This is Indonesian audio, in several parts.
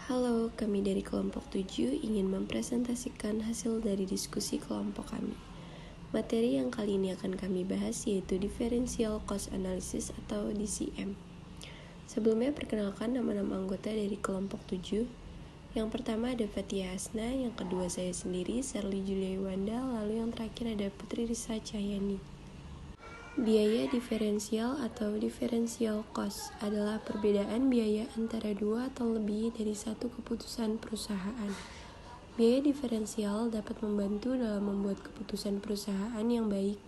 Halo, kami dari kelompok 7 ingin mempresentasikan hasil dari diskusi kelompok kami. Materi yang kali ini akan kami bahas yaitu Differential Cost Analysis atau DCM. Sebelumnya perkenalkan nama-nama anggota dari kelompok 7. Yang pertama ada Fatia Hasna, yang kedua saya sendiri, Sherly Julia Iwanda, lalu yang terakhir ada Putri Risa Cahyani. Biaya diferensial atau differential cost adalah perbedaan biaya antara dua atau lebih dari satu keputusan perusahaan. Biaya diferensial dapat membantu dalam membuat keputusan perusahaan yang baik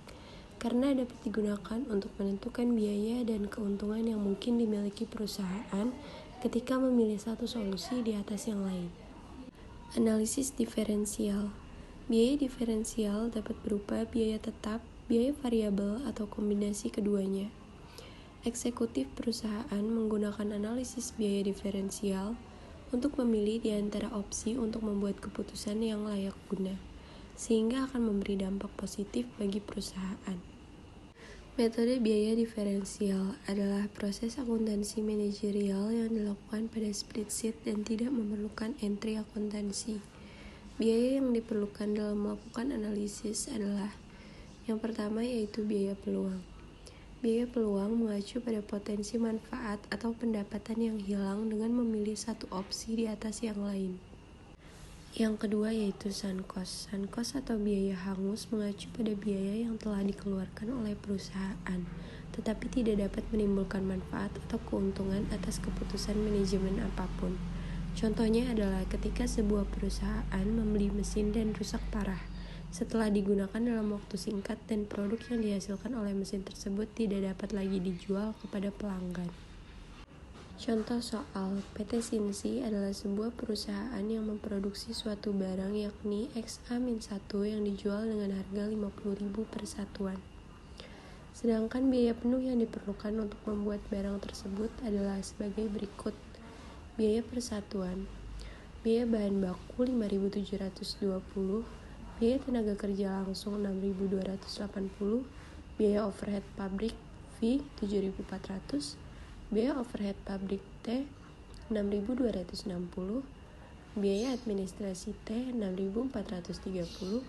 karena dapat digunakan untuk menentukan biaya dan keuntungan yang mungkin dimiliki perusahaan ketika memilih satu solusi di atas yang lain. Analisis diferensial. Biaya diferensial dapat berupa biaya tetap, biaya variabel, atau kombinasi keduanya. Eksekutif perusahaan menggunakan analisis biaya diferensial untuk memilih di antara opsi untuk membuat keputusan yang layak guna, sehingga akan memberi dampak positif bagi perusahaan. Metode biaya diferensial adalah proses akuntansi manajerial yang dilakukan pada spreadsheet dan tidak memerlukan entry akuntansi. Biaya yang diperlukan dalam melakukan analisis adalah yang pertama yaitu biaya peluang. Biaya peluang mengacu pada potensi manfaat atau pendapatan yang hilang dengan memilih satu opsi di atas yang lain. Yang kedua yaitu sunk cost. Sunk cost atau biaya hangus mengacu pada biaya yang telah dikeluarkan oleh perusahaan, tetapi tidak dapat menimbulkan manfaat atau keuntungan atas keputusan manajemen apapun. Contohnya adalah ketika sebuah perusahaan membeli mesin dan rusak parah. Setelah digunakan dalam waktu singkat dan produk yang dihasilkan oleh mesin tersebut tidak dapat lagi dijual kepada pelanggan. Contoh soal, PT Sinsi adalah sebuah perusahaan yang memproduksi suatu barang yakni XA-1 yang dijual dengan harga 50.000 per satuan. Sedangkan biaya penuh yang diperlukan untuk membuat barang tersebut adalah sebagai berikut. Biaya persatuan, biaya bahan baku 5.720, biaya tenaga kerja langsung 6.280, biaya overhead pabrik V 7.400, biaya overhead pabrik T 6.260, biaya administrasi T 6.430,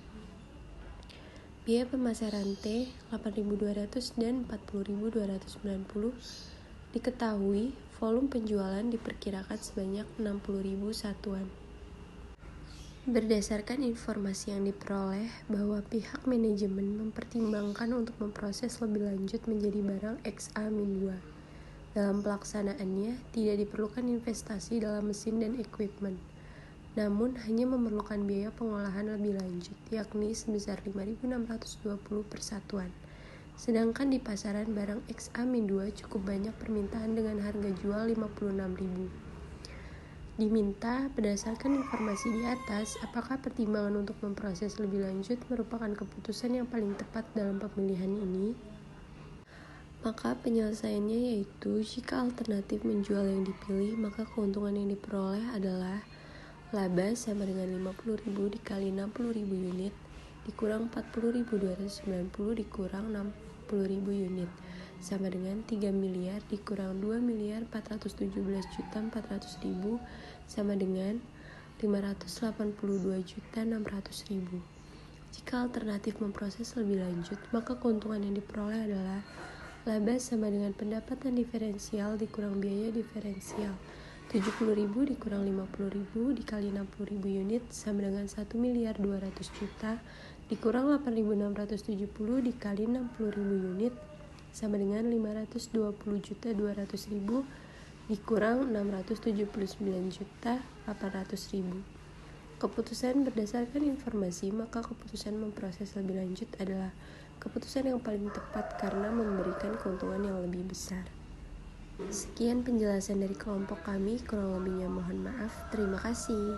biaya pemasaran T 8.200 dan 40.290. Diketahui volume penjualan diperkirakan sebanyak 60.000 satuan. Berdasarkan informasi yang diperoleh bahwa pihak manajemen mempertimbangkan untuk memproses lebih lanjut menjadi barang XA-2. Dalam pelaksanaannya, tidak diperlukan investasi dalam mesin dan equipment, namun hanya memerlukan biaya pengolahan lebih lanjut, yakni sebesar 5.620 per satuan. Sedangkan di pasaran barang XA-2 cukup banyak permintaan dengan harga jual 56.000. Diminta berdasarkan informasi di atas, apakah pertimbangan untuk memproses lebih lanjut merupakan keputusan yang paling tepat dalam pemilihan ini? Maka penyelesaiannya yaitu jika alternatif menjual yang dipilih, maka keuntungan yang diperoleh adalah laba sama dengan 50.000 dikali 60.000 unit dikurang 40.290 dikurang 60.000 unit sama dengan 3 miliar dikurang 2.417.400.000 sama dengan 582.600.000. Jika alternatif memproses lebih lanjut, maka keuntungan yang diperoleh adalah laba sama dengan pendapatan diferensial dikurang biaya diferensial 70.000 dikurang 50.000 dikali 60.000 unit sama dengan 1.200.000.000 dikurang 8.670 dikali 60.000 unit sama dengan 520.200.000 dikurang 679.800.000. Keputusan berdasarkan informasi, maka keputusan memproses lebih lanjut adalah keputusan yang paling tepat karena memberikan keuntungan yang lebih besar. Sekian penjelasan dari kelompok kami, kurang lebihnya mohon maaf. Terima kasih.